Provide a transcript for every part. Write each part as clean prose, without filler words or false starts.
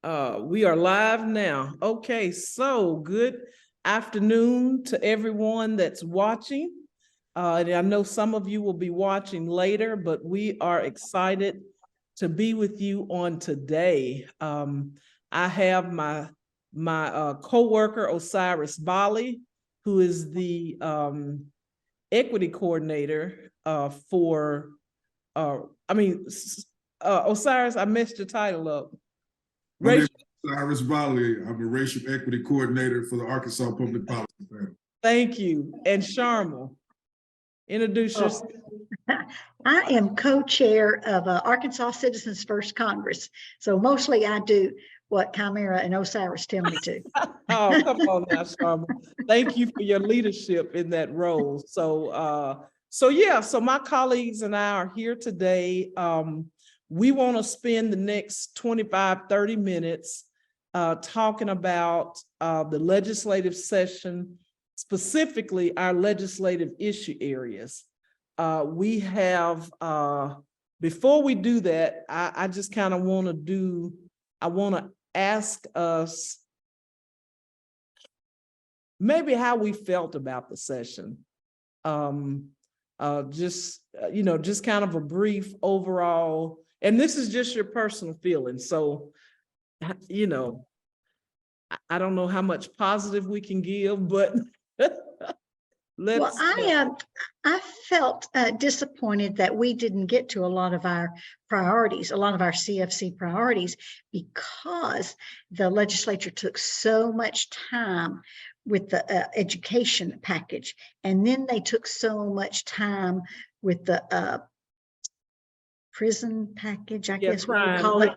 We are live now. Okay, so good afternoon to everyone that's watching. And I know some of you will be watching later, but we are excited to be with you on today. I have my co-worker Osiris Bali, who is the equity coordinator for Osiris, I messed your title up. My name is Osiris Bali. I'm the racial equity coordinator for the Arkansas Public Policy Panel. Thank you. And Sharma, introduce yourself. I am co-chair of Arkansas Citizens First Congress. So mostly I do what Chimera and Osiris tell me to. Oh, come on now, Sharma. Thank you for your leadership in that role. So my colleagues and I are here today. We want to spend the next 25, 30 minutes talking about the legislative session, specifically our legislative issue areas. We have, before we do that, I just kind of want to ask us maybe how we felt about the session. Just kind of a brief overall, and this is just your personal feeling. So, I don't know how much positive we can give, but I felt disappointed that we didn't get to a lot of our priorities, a lot of our CFC priorities, because the legislature took so much time with the education package, and then they took so much time with the prison package, I guess we would call it.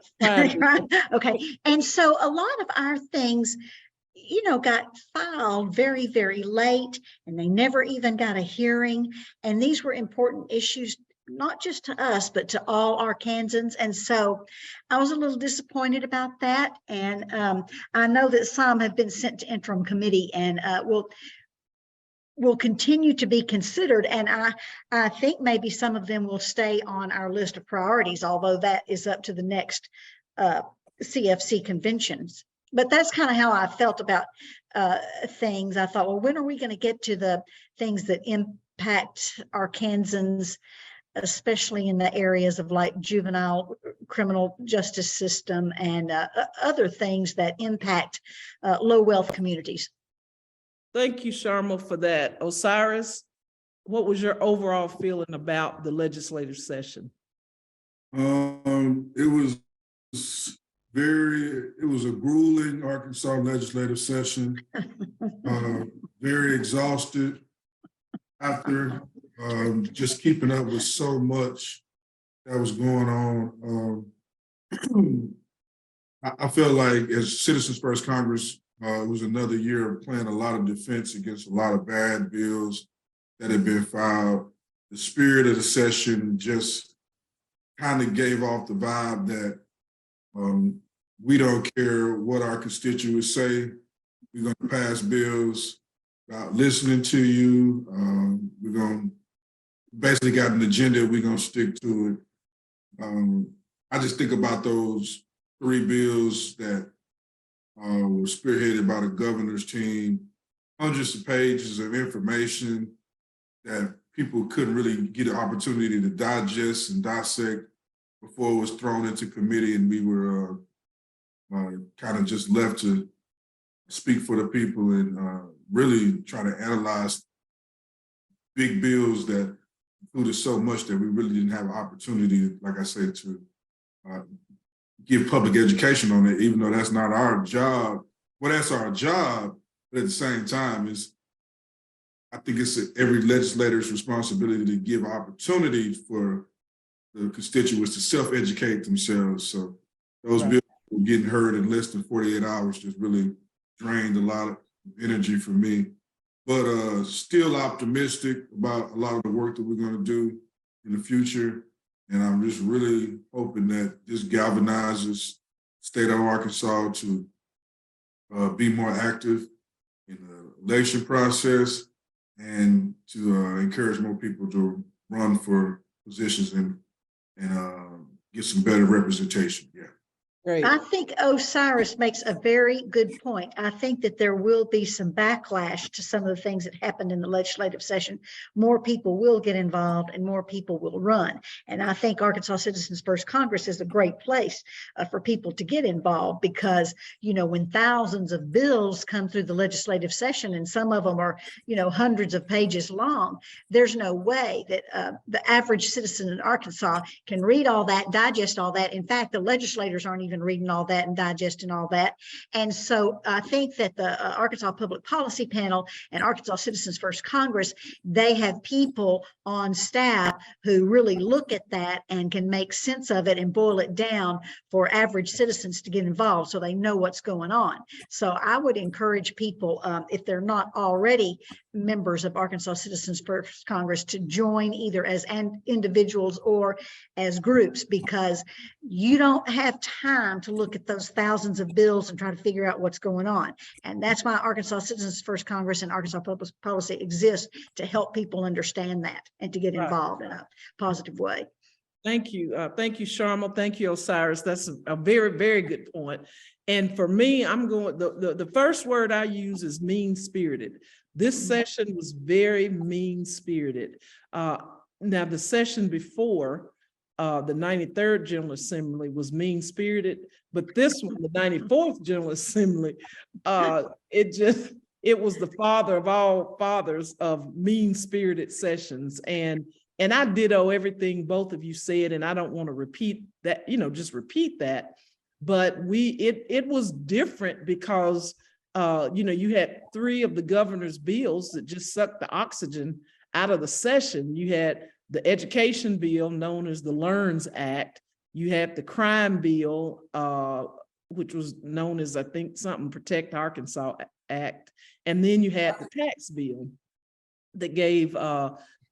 Okay, and so a lot of our things, got filed very, very late, and they never even got a hearing. And these were important issues, not just to us, but to all Arkansans. And so I was a little disappointed about that. And I know that some have been sent to interim committee and will continue to be considered. And I think maybe some of them will stay on our list of priorities, although that is up to the next CFC conventions. But that's kind of how I felt about things. I thought, well, when are we going to get to the things that impact Arkansans, especially in the areas of like juvenile criminal justice system and other things that impact low wealth communities? Thank you, Sharma, for that. Osiris, what was your overall feeling about the legislative session? It was a grueling Arkansas legislative session. Very exhausted after just keeping up with so much that was going on. I felt like as Citizens First Congress, it was another year of playing a lot of defense against a lot of bad bills that had been filed. The spirit of the session just kind of gave off the vibe that we don't care what our constituents say. We're going to pass bills without listening to you. We're going to basically got an agenda. We're going to stick to it. I just think about those 3 bills that were spearheaded by the governor's team, hundreds of pages of information that people couldn't really get an opportunity to digest and dissect before it was thrown into committee, and we were kind of just left to speak for the people and really try to analyze big bills that included so much that we really didn't have an opportunity, like I said, to give public education on it, even though that's not our job. Well, that's our job, but at the same time, I think it's every legislator's responsibility to give opportunity for the constituents to self-educate themselves. So those bills were getting heard in less than 48 hours just really drained a lot of energy from me. But still optimistic about a lot of the work that we're going to do in the future. And I'm just really hoping that this galvanizes the state of Arkansas to be more active in the election process and to encourage more people to run for positions and get some better representation. Yeah. Great. I think Osiris makes a very good point. I think that there will be some backlash to some of the things that happened in the legislative session. More people will get involved and more people will run. And I think Arkansas Citizens First Congress is a great place for people to get involved because, you know, when thousands of bills come through the legislative session and some of them are, you know, hundreds of pages long, there's no way that the average citizen in Arkansas can read all that, digest all that. In fact, the legislators aren't even reading all that and digesting all that. And so I think that the Arkansas Public Policy Panel and Arkansas Citizens First Congress, they have people on staff who really look at that and can make sense of it and boil it down for average citizens to get involved so they know what's going on. So I would encourage people, if they're not already members of Arkansas Citizens First Congress, to join either as individuals or as groups, because you don't have time to look at those thousands of bills and try to figure out what's going on. And that's why Arkansas Citizens First Congress and Arkansas Public Policy exists, to help people understand that and to get involved in a positive way. Thank you. Thank you, Sharma. Thank you, Osiris. That's a very, very good point. And for me, I'm going, the first word I use is mean-spirited. This session was very mean-spirited. Now, the session before, the 93rd General Assembly was mean-spirited, but this one, the 94th General Assembly, it was the father of all fathers of mean-spirited sessions. And I ditto everything both of you said, and I don't want to repeat that, you know, just repeat that. But it was different because, you know, you had 3 of the governor's bills that just sucked the oxygen out of the session. You had the education bill known as the LEARNS Act. You had the crime bill, which was known as, I think, something Protect Arkansas Act. And then you had the tax bill that gave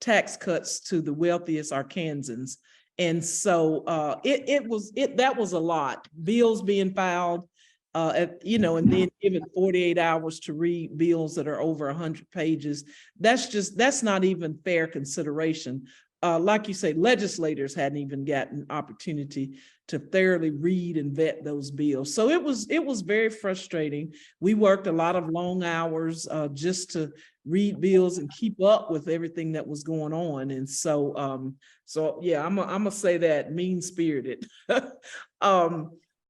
tax cuts to the wealthiest Arkansans. And so that was a lot. Bills being filed, you know, and then given 48 hours to read bills that are over 100 pages. That's not even fair consideration. Like you say, legislators hadn't even gotten opportunity to thoroughly read and vet those bills. So it was very frustrating. We worked a lot of long hours just to read bills and keep up with everything that was going on. And so, yeah, I'm gonna say that mean-spirited.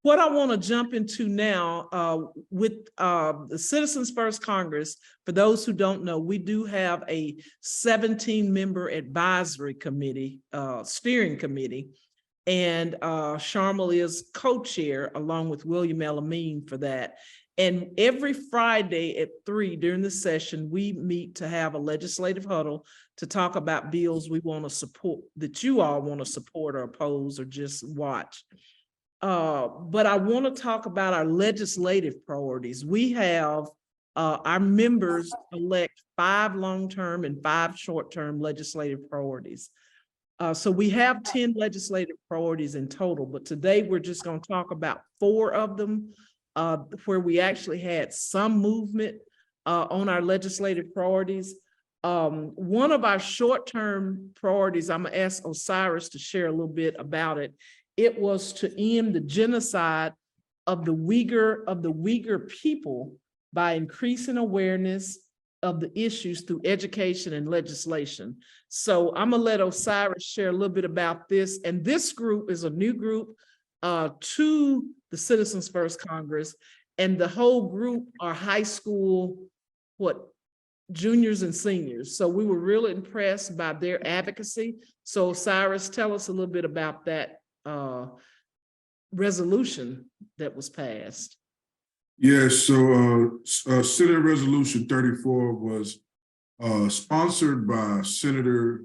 What I want to jump into now with the Citizens First Congress, for those who don't know, we do have a 17-member advisory committee, steering committee, and Sharma is co-chair along with William L. Amin for that. And every Friday at 3 during the session, we meet to have a legislative huddle to talk about bills we want to support, that you all want to support or oppose or just watch. But I want to talk about our legislative priorities. We have our members elect 5 long-term and 5 short-term legislative priorities. So we have 10 legislative priorities in total, but today we're just going to talk about 4 of them where we actually had some movement on our legislative priorities. One of our short-term priorities, I'm going to ask Osiris to share a little bit about it. It was to end the genocide of the Uyghur people by increasing awareness of the issues through education and legislation. So I'm gonna let Osiris share a little bit about this. And this group is a new group to the Citizens First Congress. And the whole group are high school, juniors and seniors. So we were really impressed by their advocacy. So Osiris, tell us a little bit about that resolution that was passed. Yes, so Senate Resolution 34 was sponsored by Senator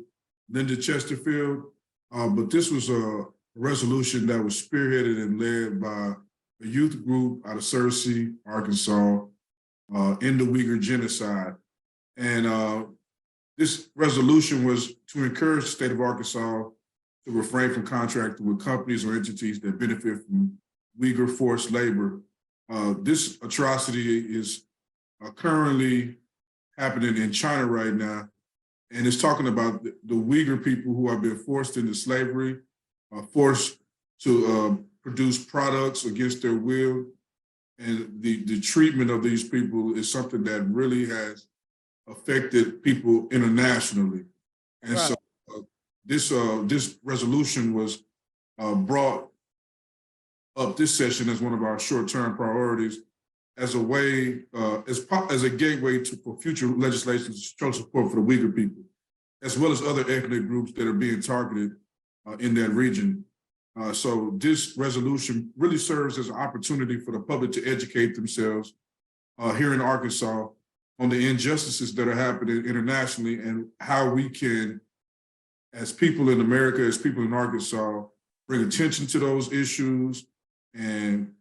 Linda Chesterfield, but this was a resolution that was spearheaded and led by a youth group out of Searcy, Arkansas, in the Uyghur genocide. And this resolution was to encourage the state of Arkansas to refrain from contracting with companies or entities that benefit from Uyghur forced labor. This atrocity is currently happening in China right now, and it's talking about the Uyghur people who have been forced into slavery, forced to produce products against their will. And the treatment of these people is something that really has affected people internationally. And Right. so this resolution was brought up this session as one of our short-term priorities as a way, as a gateway for future legislation to show support for the Uyghur people, as well as other ethnic groups that are being targeted in that region. So this resolution really serves as an opportunity for the public to educate themselves here in Arkansas on the injustices that are happening internationally and how we can, as people in America, as people in Arkansas, bring attention to those issues and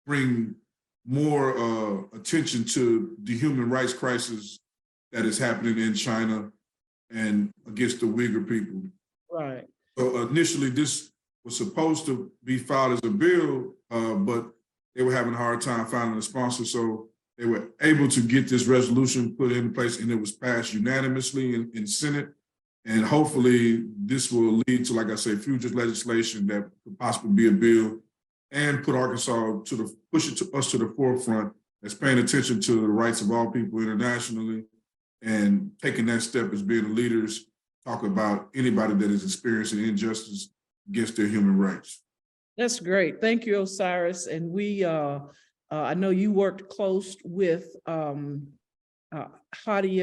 bring more attention to the human rights crisis that is happening in China and against the Uyghur people. Right. So initially, this was supposed to be filed as a bill, but they were having a hard time finding a sponsor. So they were able to get this resolution put in place, and it was passed unanimously in Senate. And hopefully this will lead to, like I say, future legislation that could possibly be a bill and put Arkansas push it to us to the forefront as paying attention to the rights of all people internationally and taking that step as being the leaders, talk about anybody that is experiencing injustice against their human rights. That's great. Thank you, Osiris. And we, I know you worked close with Hadia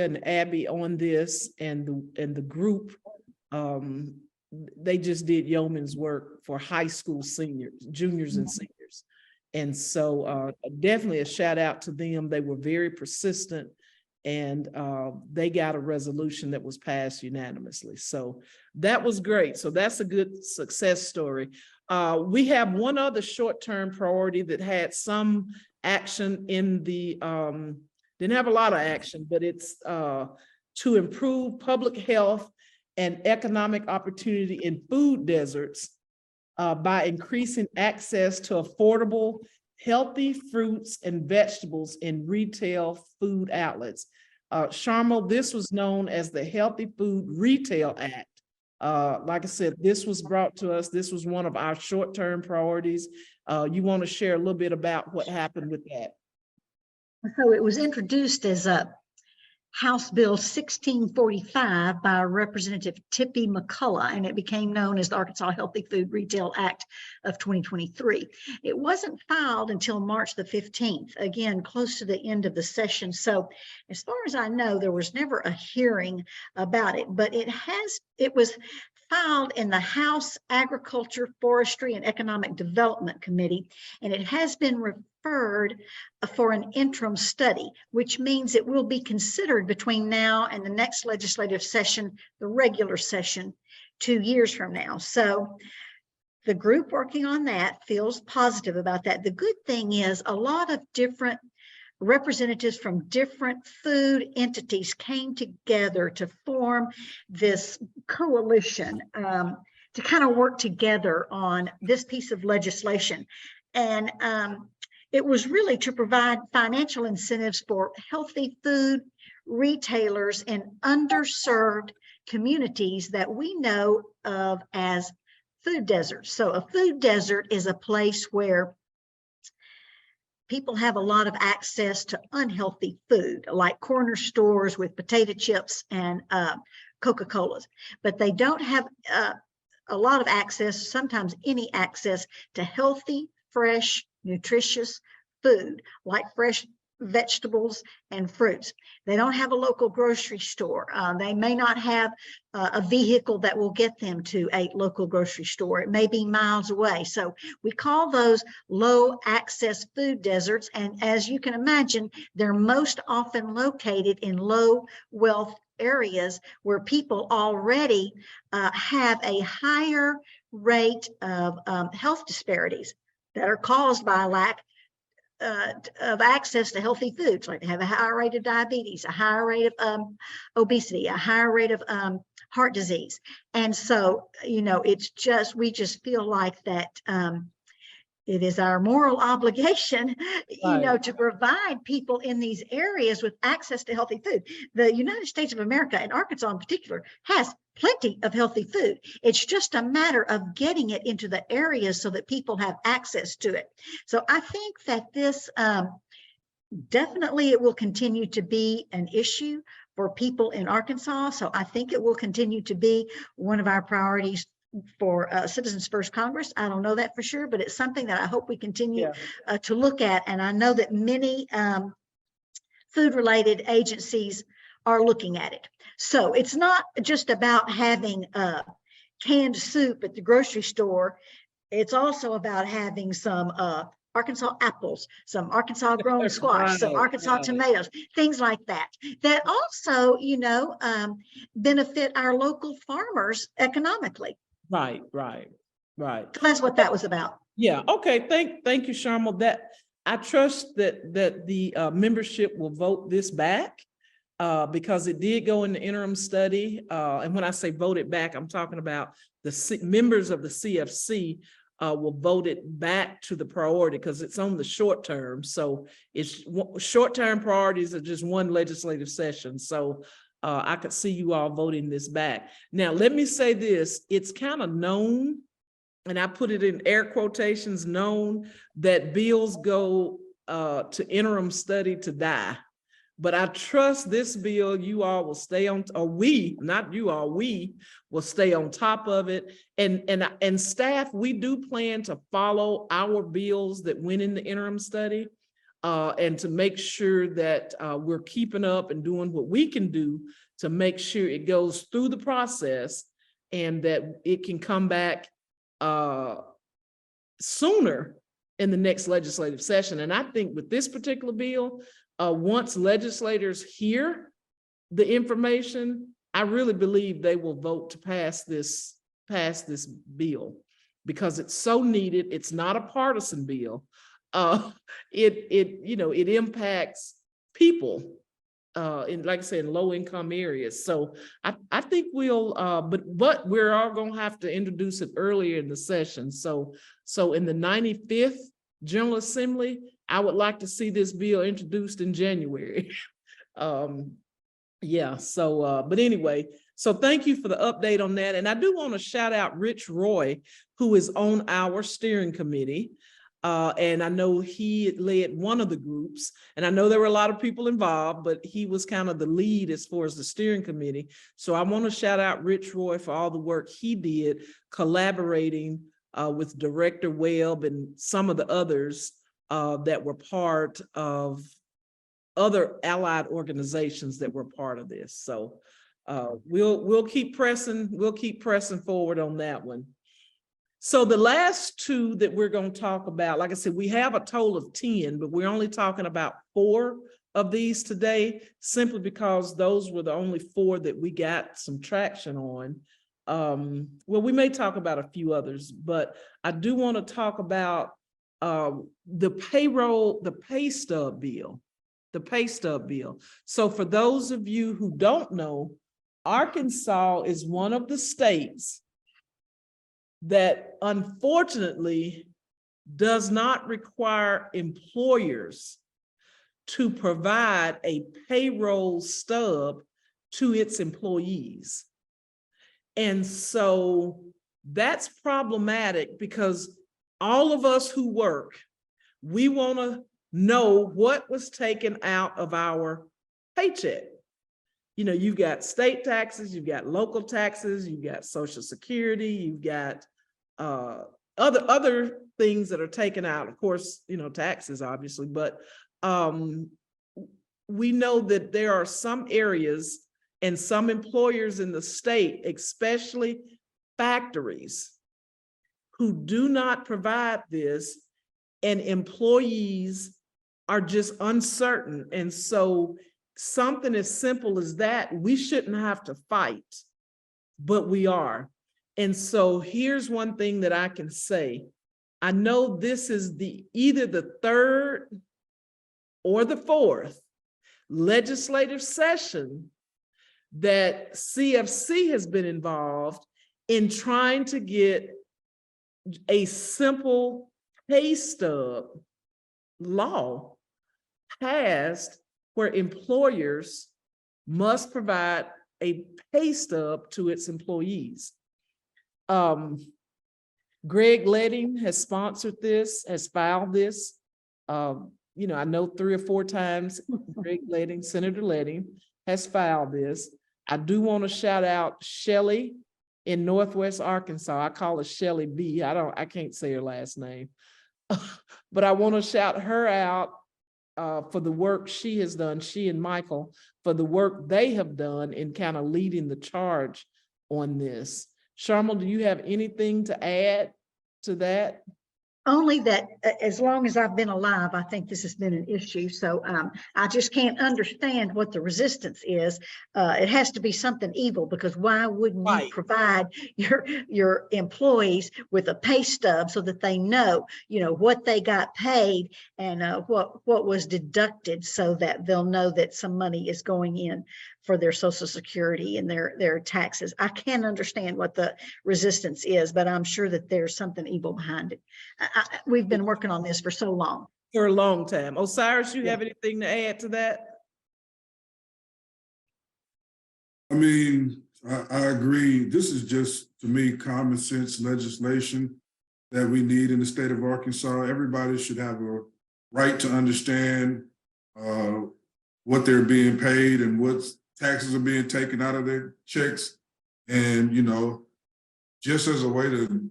and Abby on this, and the group. They just did yeoman's work for high school seniors, juniors and seniors. And so definitely a shout out to them. They were very persistent, and they got a resolution that was passed unanimously. So that was great. So that's a good success story. We have one other short-term priority that had some action in the, didn't have a lot of action, but it's to improve public health and economic opportunity in food deserts by increasing access to affordable, healthy fruits and vegetables in retail food outlets. Sharma, this was known as the Healthy Food Retail Act. Like I said, this was brought to us. This was one of our short-term priorities. You want to share a little bit about what happened with that? So it was introduced as a House Bill 1645 by Representative Tippy McCullough, and it became known as the Arkansas Healthy Food Retail Act of 2023. It wasn't filed until March the 15th, again, close to the end of the session. So as far as I know, there was never a hearing about it, but it was filed in the House Agriculture, Forestry, and Economic Development Committee, and it has been referred for an interim study, which means it will be considered between now and the next legislative session, the regular session, 2 years from now. So the group working on that feels positive about that. The good thing is a lot of different representatives from different food entities came together to form this coalition to kind of work together on this piece of legislation. And it was really to provide financial incentives for healthy food retailers in underserved communities that we know of as food deserts. So a food desert is a place where people have a lot of access to unhealthy food, like corner stores with potato chips and Coca-Colas, but they don't have a lot of access, sometimes any access to healthy, fresh, nutritious food, like fresh vegetables and fruits. They don't have a local grocery store. They may not have a vehicle that will get them to a local grocery store. It may be miles away. So we call those low access food deserts. And as you can imagine, they're most often located in low wealth areas where people already have a higher rate of health disparities that are caused by a lack of access to healthy foods, like they have a higher rate of diabetes, a higher rate of obesity, a higher rate of heart disease. And so, you know, it's just, we just feel like that, it is our moral obligation, Right. to provide people in these areas with access to healthy food. The United States of America, and Arkansas in particular, has plenty of healthy food. It's just a matter of getting it into the areas so that people have access to it. So I think that this definitely it will continue to be an issue for people in Arkansas. So I think it will continue to be one of our priorities for Citizens First Congress. I don't know that for sure, but it's something that I hope we continue to look at. And I know that many food-related agencies are looking at it. So it's not just about having canned soup at the grocery store. It's also about having some Arkansas apples, some Arkansas grown squash, some Arkansas tomatoes, things like that, that also, benefit our local farmers economically. Right. So that's what that was about. Yeah. Okay. Thank you, Sharma. That I trust that the membership will vote this back because it did go in the interim study. And when I say vote it back, I'm talking about the members of the CFC will vote it back to the priority because it's on the short term. So it's short-term priorities are just one legislative session. So I could see you all voting this back. Now, let me say this, it's kind of known, and I put it in air quotations, known that bills go to interim study to die. But I trust this bill, you all will stay on, or we, not you all, we will stay on top of it. And staff, we do plan to follow our bills that went in the interim study and to make sure that we're keeping up and doing what we can do to make sure it goes through the process and that it can come back sooner in the next legislative session. And I think with this particular bill, once legislators hear the information, I really believe they will vote to pass this bill because it's so needed. It's not a partisan bill. It impacts people in, like I said, in low income areas. So I think we'll, but we're all gonna have to introduce it earlier in the session. So in the 95th General Assembly, I would like to see this bill introduced in January. Yeah, so, but anyway, so thank you for the update on that. And I do want to shout out Rich Roy, who is on our steering committee. And I know he led one of the groups, and I know there were a lot of people involved, but he was kind of the lead as far as the steering committee. So I want to shout out Rich Roy for all the work he did collaborating with Director Webb and some of the others that were part of other allied organizations that were part of this. So we'll keep pressing forward on that one. So the last two that we're going to talk about, like I said, we have a total of 10, but we're only talking about 4 of these today, simply because those were the only 4 that we got some traction on. Well, we may talk about a few others, but I do want to talk about the pay stub bill. So for those of you who don't know, Arkansas is one of the states that unfortunately does not require employers to provide a payroll stub to its employees. And so that's problematic because all of us who work, we want to know what was taken out of our paycheck. You've got state taxes, you've got local taxes, you've got Social Security, you've got other things that are taken out, of course, taxes, obviously, but we know that there are some areas and some employers in the state, especially factories, who do not provide this, and employees are just uncertain. And so something as simple as that, we shouldn't have to fight, but we are. And so here's one thing that I can say. I know this is either the 3rd or the 4th legislative session that CFC has been involved in trying to get a simple pay stub law passed where employers must provide a pay stub to its employees. Greg Leding has sponsored this, has filed this. You know, I know 3 or 4 times Greg Leding, Senator Leding has filed this. I do want to shout out Shelley in Northwest Arkansas. I call her Shelley B. I can't say her last name, but I want to shout her out for the work she has done, she and Michael, for the work they have done in kind of leading the charge on this. Sharma, do you have anything to add to that? Only that as long as I've been alive, I think this has been an issue. So I just can't understand what the resistance is. It has to be something evil, because why wouldn't you Right. provide your employees with a pay stub so that they know, what they got paid and what was deducted, so that they'll know that some money is going in for their Social Security and their taxes. I can't understand what the resistance is, but I'm sure that there's something evil behind it. We've been working on this for so long. For a long time. Osiris, you have anything to add to that? I mean, I agree. This is just, to me, common sense legislation that we need in the state of Arkansas. Everybody should have a right to understand what they're being paid and what taxes are being taken out of their checks. And, just as a way to,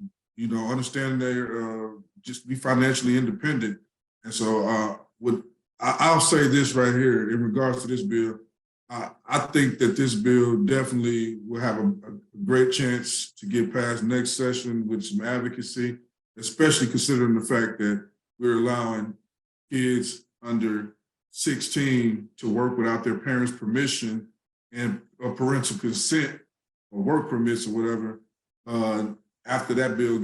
understand their, just be financially independent. And so I'll say this right here in regards to this bill. I think that this bill definitely will have a great chance to get passed next session with some advocacy, especially considering the fact that we're allowing kids under 16 to work without their parents' permission and parental consent or work permits or whatever. After that bill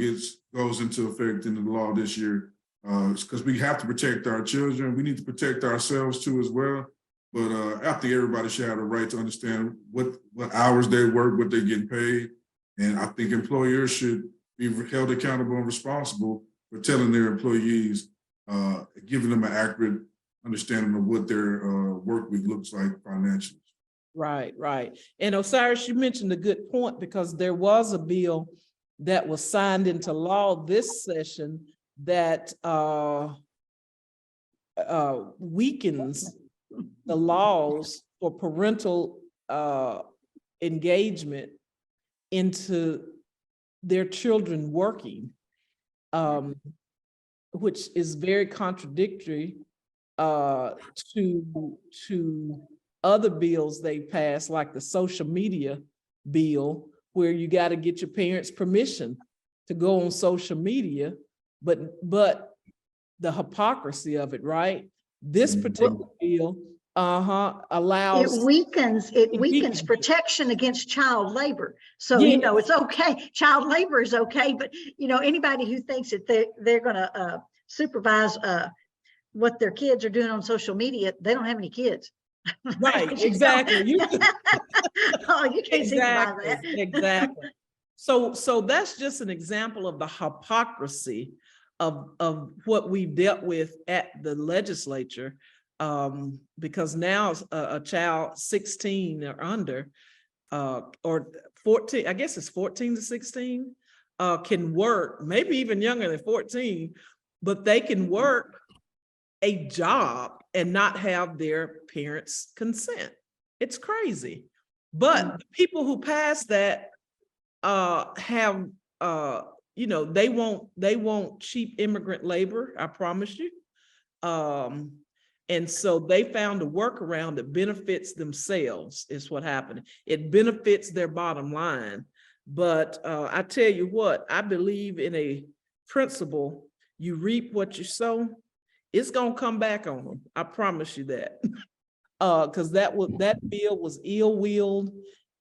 goes into effect in the law this year, because we have to protect our children. We need to protect ourselves too as well. But I think everybody should have the right to understand what hours they work, what they're getting paid. And I think employers should be held accountable and responsible for telling their employees, giving them an accurate understanding of what their work week looks like financially. Right, right. And Osiris, you mentioned a good point, because there was a bill that was signed into law this session that weakens the laws for parental engagement into their children working, which is very contradictory to other bills they passed, like the social media bill, where you got to get your parents' permission to go on social media, but the hypocrisy of it, right? This particular bill allows it weakens protection against child labor. So yeah. it's okay. Child labor is okay, but anybody who thinks that they're going to supervise what their kids are doing on social media, they don't have any kids. Right, exactly. Oh, you can't supervise that. Exactly. So that's just an example of the hypocrisy of what we've dealt with at the legislature, because now a child 16 or under, or 14, I guess it's 14 to 16, can work, maybe even younger than 14, but they can work a job and not have their parents' consent. It's crazy. But the people who pass that have they won't cheap immigrant labor, I promise you. And so they found a workaround that benefits themselves, is what happened. It benefits their bottom line. But I tell you what, I believe in a principle: you reap what you sow. It's gonna come back on them. I promise you that. Because that bill was ill-willed,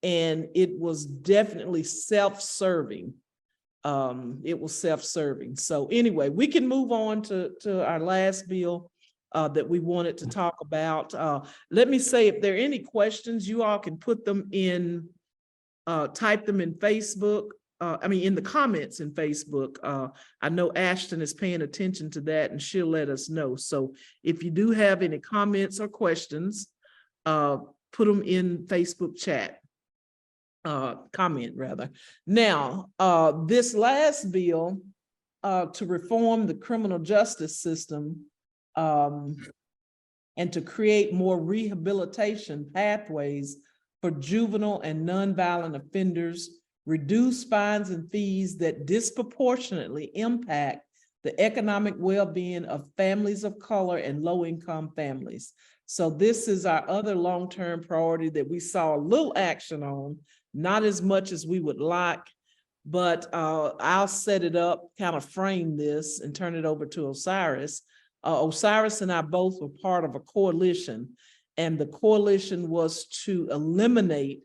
and it was definitely self-serving. It was self-serving. So anyway, we can move on to our last bill that we wanted to talk about. Let me say, if there are any questions, you all can put them in, type them in Facebook in the comments in Facebook. I know Ashton is paying attention to that and she'll let us know. So if you do have any comments or questions, put them in Facebook chat, comment rather. Now, this last bill to reform the criminal justice system and to create more rehabilitation pathways for juvenile and nonviolent offenders, reduce fines and fees that disproportionately impact the economic well-being of families of color and low-income families. So this is our other long-term priority that we saw a little action on, not as much as we would like, but I'll set it up, kind of frame this and turn it over to Osiris. Osiris and I both were part of a coalition, and the coalition was to eliminate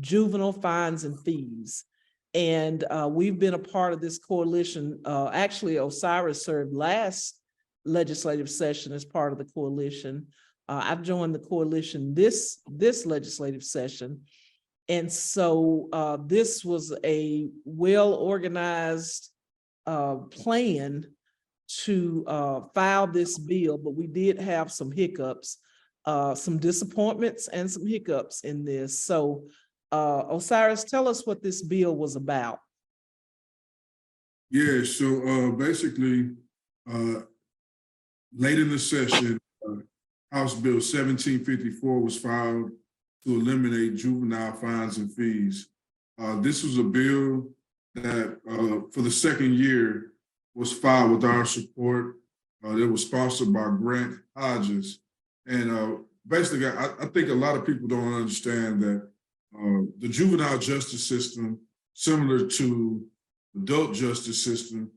juvenile fines and fees. And we've been a part of this coalition. Actually, Osiris served last legislative session as part of the coalition. I've joined the coalition this legislative session. And so this was a well-organized plan to file this bill, but we did have some hiccups, some disappointments and some hiccups in this. So Osiris, tell us what this bill was about. Yeah, so basically, late in the session, House Bill 1754 was filed to eliminate juvenile fines and fees. This was a bill that for the second year was filed with our support. It was sponsored by Grant Hodges. And basically, I think a lot of people don't understand that the juvenile justice system, similar to adult justice system,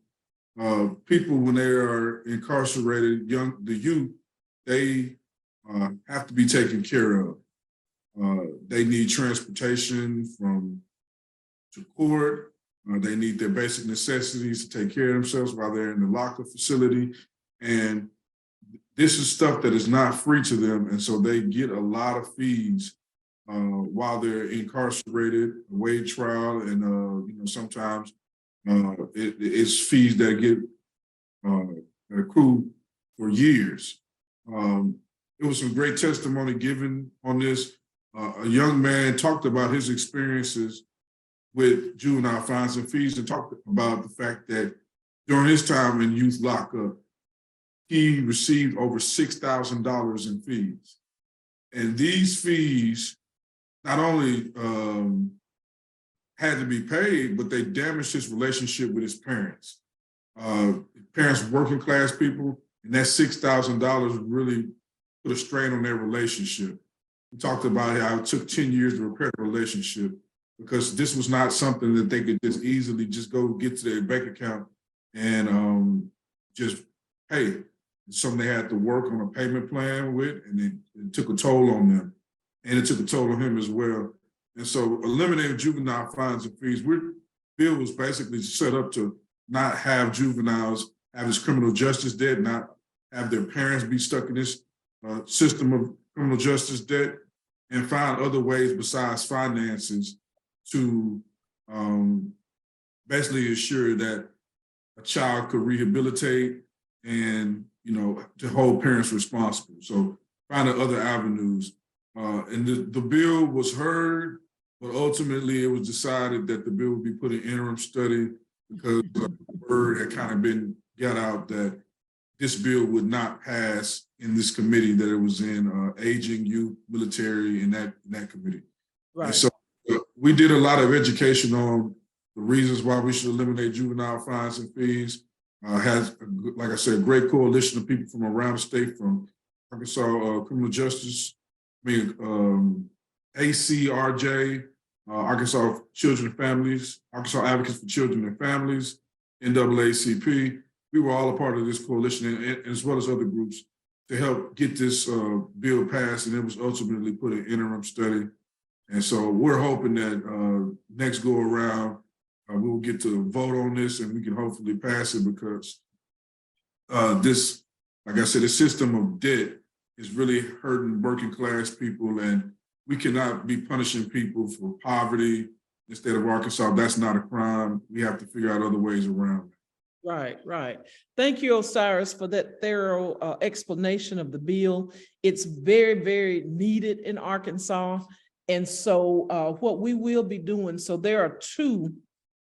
people when they are incarcerated, the youth, they have to be taken care of. They need transportation to court. They need their basic necessities to take care of themselves while they're in the lockup facility. And this is stuff that is not free to them. And so they get a lot of fees while they're incarcerated, await trial, and sometimes it's fees that get accrued for years. It was some great testimony given on this. A young man talked about his experiences with juvenile fines and fees and talked about the fact that during his time in youth lockup, he received over $6,000 in fees. And these fees not only had to be paid, but they damaged his relationship with his parents. Parents were working class people, and that $6,000 really put a strain on their relationship. We talked about how it took 10 years to repair the relationship because this was not something that they could just easily just go get to their bank account and just pay. It's something they had to work on a payment plan with, and it took a toll on them. And it took a toll on him as well. And so eliminating juvenile fines and fees, bill was basically set up to not have juveniles have this criminal justice debt, not have their parents be stuck in this system of criminal justice debt, and find other ways besides finances to basically ensure that a child could rehabilitate and, to hold parents responsible. So finding other avenues. And the bill was heard, but ultimately it was decided that the bill would be put in interim study because the word had kind of been got out that this bill would not pass in this committee that it was in, aging, youth, military, in that committee. Right. And so we did a lot of education on the reasons why we should eliminate juvenile fines and fees. Has, like I said, a great coalition of people from around the state, from Arkansas Criminal Justice, ACRJ, Arkansas Children and Families, Arkansas Advocates for Children and Families, NAACP. We were all a part of this coalition, and as well as other groups, to help get this bill passed, and it was ultimately put in interim study. And so we're hoping that next go around, we will get to vote on this and we can hopefully pass it, because this, like I said, the system of debt is really hurting working class people, and we cannot be punishing people for poverty the state of Arkansas, that's not a crime. We have to figure out other ways around it. Right, right. Thank you, Osiris, for that thorough explanation of the bill. It's very, very needed in Arkansas. And so what we will be doing, so there are two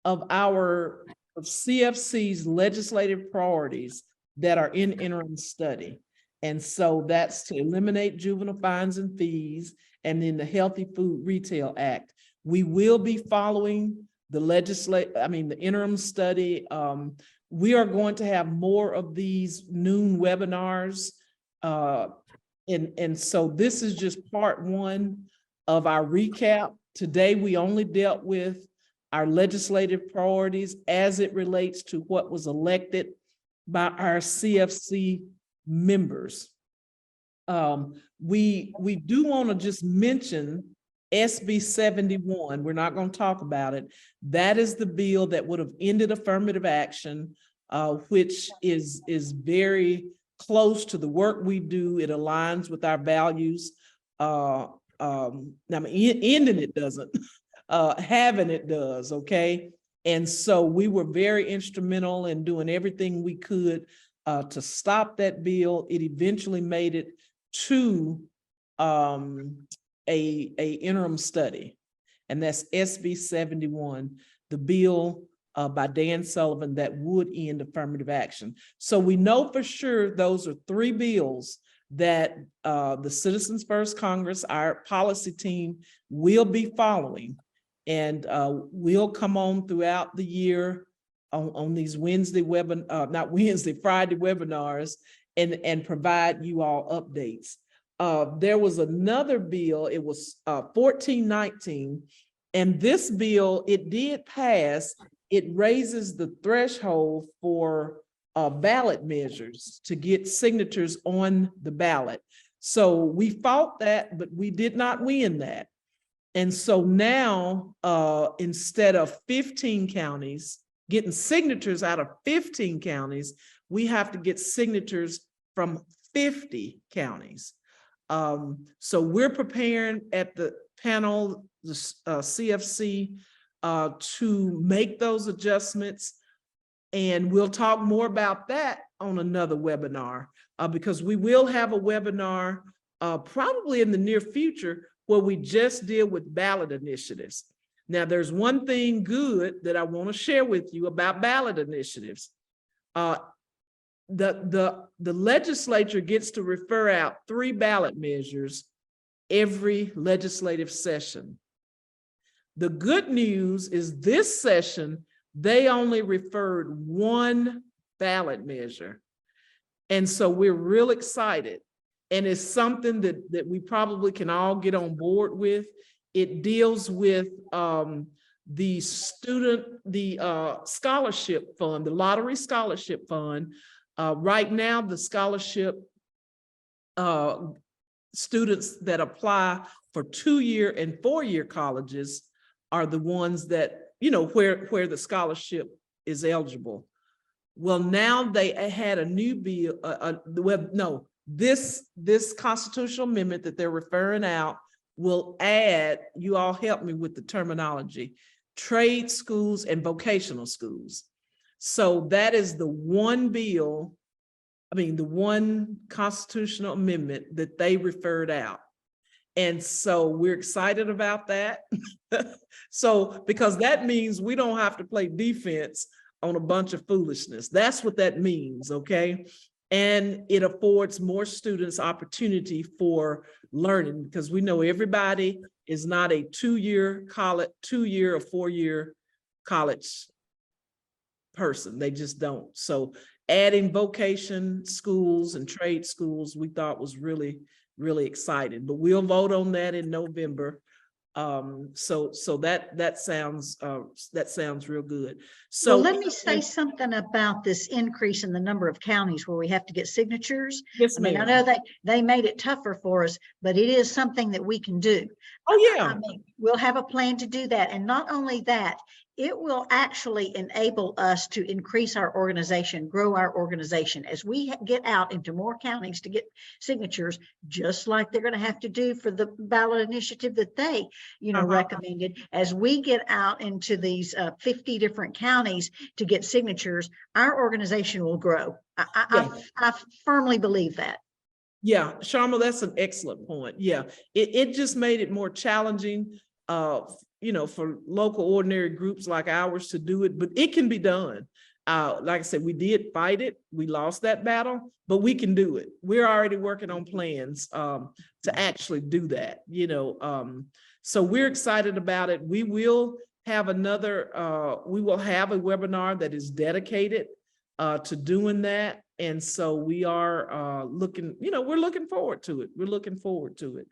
of our CFC's legislative priorities that are in interim study. And so that's to eliminate juvenile fines and fees, and then the Healthy Food Retail Act. We will be following the interim study. We are going to have more of these noon webinars. And so this is just part one of our recap. Today, we only dealt with our legislative priorities as it relates to what was elected by our CFC members. We do want to just mention SB 71. We're not going to talk about it. That is the bill that would have ended affirmative action, which is very close to the work we do. It aligns with our values. I mean, ending it doesn't, having it does, okay? And so we were very instrumental in doing everything we could to stop that bill. It eventually made it to a interim study, and that's SB 71, the bill by Dan Sullivan that would end affirmative action. So we know for sure those are three bills that the Citizens First Congress, our policy team, will be following, and we'll come on throughout the year on these Friday webinars and provide you all updates. There was another bill, it was 1419, and this bill, it did pass. It raises the threshold for ballot measures to get signatures on the ballot. So we fought that, but we did not win that. And so now, instead of 15 counties getting signatures out of 15 counties, we have to get signatures from 50 counties. So we're preparing at the panel, the CFC, to make those adjustments. And we'll talk more about that on another webinar, because we will have a webinar probably in the near future where we just deal with ballot initiatives. Now, there's one thing good that I want to share with you about ballot initiatives. The legislature gets to refer out 3 ballot measures every legislative session. The good news is this session, they only referred 1 ballot measure. And so we're real excited. And it's something that we probably can all get on board with. It deals with the scholarship fund, the lottery scholarship fund. Right now, the scholarship students that apply for 2-year and 4-year colleges are the ones that, you know, where the scholarship is eligible. Well, now they had a new bill, this constitutional amendment that they're referring out will add, you all help me with the terminology, trade schools and vocational schools. So that is the one bill, the one constitutional amendment that they referred out. And so we're excited about that. So, because that means we don't have to play defense on a bunch of foolishness. That's what that means, okay? And it affords more students opportunity for learning, because we know everybody is not a 2-year college, 2-year or 4-year college person. They just don't. So adding vocation schools and trade schools, we thought was really, really exciting, but we'll vote on that in November. So that sounds real good. So well, let me say something about this increase in the number of counties where we have to get signatures. Yes, I mean, I know that they made it tougher for us, but it is something that we can do. Oh yeah. We'll have a plan to do that. And not only that, it will actually enable us to increase our organization, grow our organization as we get out into more counties to get signatures, just like they're going to have to do for the ballot initiative that they, recommended. As we get out into these 50 different counties to get signatures, our organization will grow. I firmly believe that. Yeah, Sharma, that's an excellent point. Yeah, it just made it more challenging, for local ordinary groups like ours to do it, but it can be done. Like I said, we did fight it. We lost that battle, but we can do it. We're already working on plans to actually do that, so we're excited about it. We will have a webinar that is dedicated to doing that. And so we are looking, we're looking forward to it. We're looking forward to it.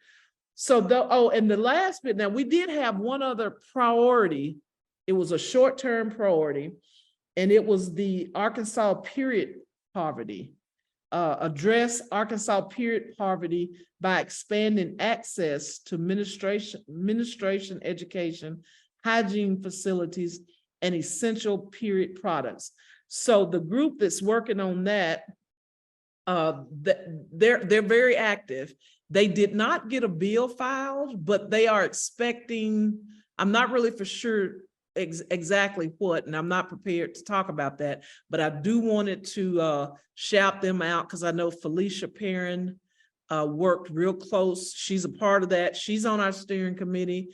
So and the last bit, now we did have one other priority. It was a short-term priority, and it was the Arkansas period poverty. Address Arkansas period poverty by expanding access to administration, education, hygiene facilities, and essential period products. So the group that's working on that, they're very active. They did not get a bill filed, but they are expecting, I'm not really for sure exactly what, and I'm not prepared to talk about that, but I do wanted to shout them out because I know Felicia Perrin worked real close. She's a part of that. She's on our steering committee.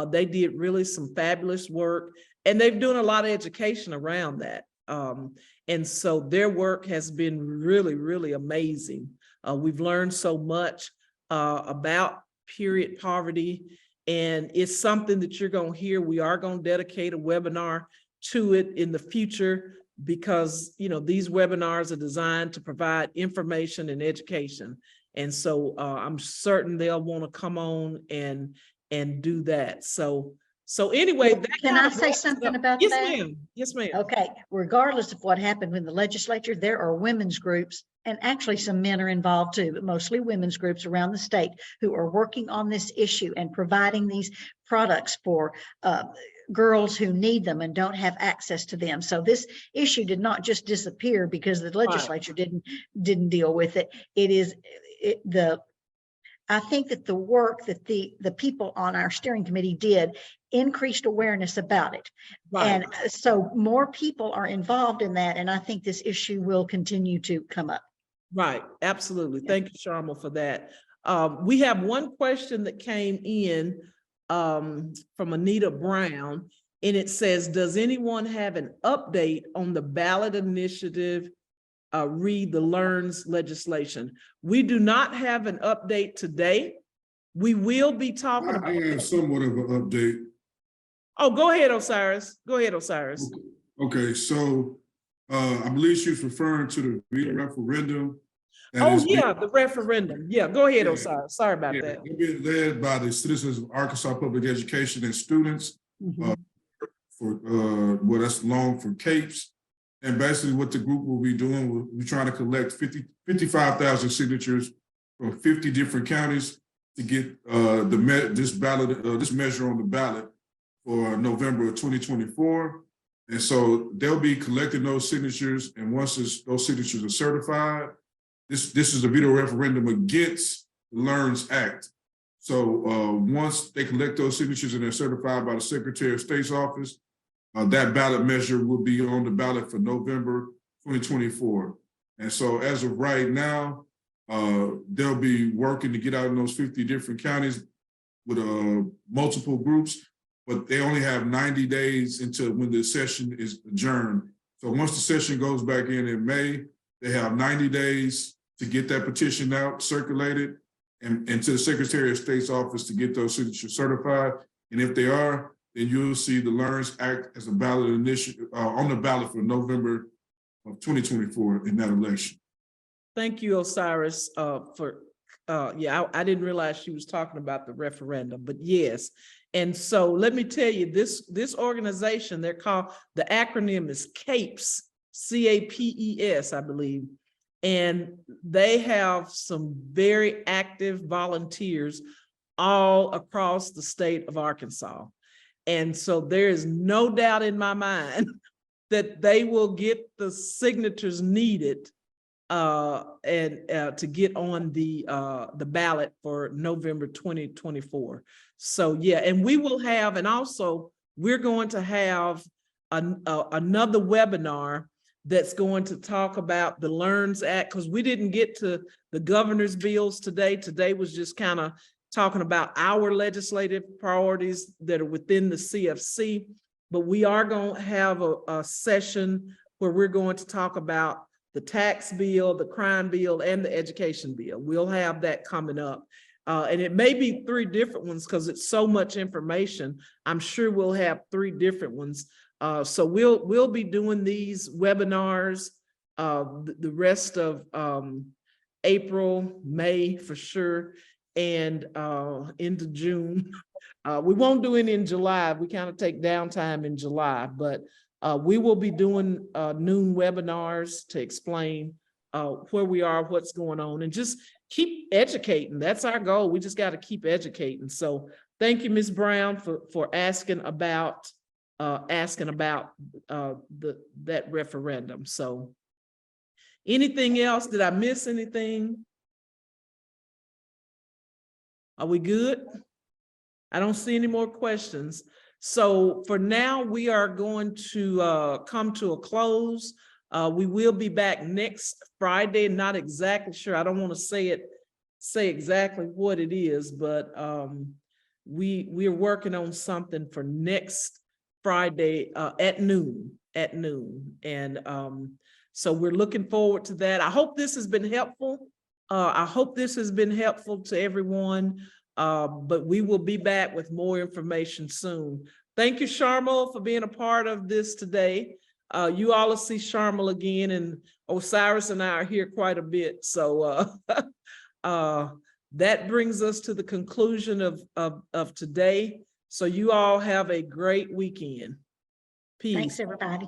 They did really some fabulous work, and they've doing a lot of education around that. And so their work has been really, really amazing. We've learned so much about period poverty, and it's something that you're going to hear. We are going to dedicate a webinar to it in the future because, these webinars are designed to provide information and education. And so I'm certain they'll want to come on and do that. So anyway, can I say something about that? Yes, ma'am. Yes, ma'am. Okay. Regardless of what happened in the legislature, there are women's groups, and actually some men are involved too, but mostly women's groups around the state who are working on this issue and providing these products for girls who need them and don't have access to them. So this issue did not just disappear because the legislature didn't deal with it. I think that the work that the people on our steering committee did increased awareness about it. Right. And so more people are involved in that. And I think this issue will continue to come up. Right. Absolutely. Thank you, Sharma, for that. We have one question that came in from Anita Brown, and it says, does anyone have an update on the ballot initiative read the LEARNS legislation? We do not have an update today. We will be talking about. I have somewhat of an update. Oh, go ahead, Osiris. Go ahead, Osiris. Okay, so I believe she was referring to the referendum. Oh, yeah, the referendum. Yeah, go ahead, Osiris. Sorry about that. It's been led by the citizens of Arkansas Public Education and students that's long for CAPES. And basically what the group will be doing, we're trying to collect 55,000 signatures from 50 different counties to get this measure on the ballot for November of 2024. And so they'll be collecting those signatures. And once those signatures are certified, this is a veto referendum against the LEARNS Act. So once they collect those signatures and they're certified by the Secretary of State's office, that ballot measure will be on the ballot for November 2024. And so as of right now, they'll be working to get out in those 50 different counties with multiple groups, but they only have 90 days until when the session is adjourned. So once the session goes back in May, they have 90 days to get that petition out, circulated, and to the Secretary of State's office to get those signatures certified. And if they are, then you'll see the LEARNS Act as a ballot initiative on the ballot for November of 2024 in that election. Thank you, Osiris, I didn't realize she was talking about the referendum, but yes. And so let me tell you, this organization, the acronym is CAPES, C-A-P-E-S, I believe. And they have some very active volunteers all across the state of Arkansas. And so there is no doubt in my mind that they will get the signatures needed to get on the ballot for November 2024. So yeah, and we will have, and also we're going to have another webinar that's going to talk about the LEARNS Act, because we didn't get to the governor's bills today. Today was just kind of talking about our legislative priorities that are within the CFC, but we are going to have a session where we're going to talk about the tax bill, the crime bill, and the education bill. We'll have that coming up. And it may be 3 different ones because it's so much information. I'm sure we'll have 3 different ones. So we'll be doing these webinars the rest of April, May for sure, and into June. We won't do it in July. We kind of take downtime in July, but we will be doing noon webinars to explain where we are, what's going on, and just keep educating. That's our goal. We just got to keep educating. So thank you, Ms. Brown, for asking about that referendum. So anything else? Did I miss anything? Are we good? I don't see any more questions. So for now, we are going to come to a close. We will be back next Friday. Not exactly sure. I don't want to say exactly what it is, but we're working on something for next Friday at noon. And so we're looking forward to that. I hope this has been helpful. I hope this has been helpful to everyone. But we will be back with more information soon. Thank you, Sharmal, for being a part of this today. You all will see Sharmal again, and Osiris and I are here quite a bit. So that brings us to the conclusion of today. So you all have a great weekend. Peace. Thanks, everybody.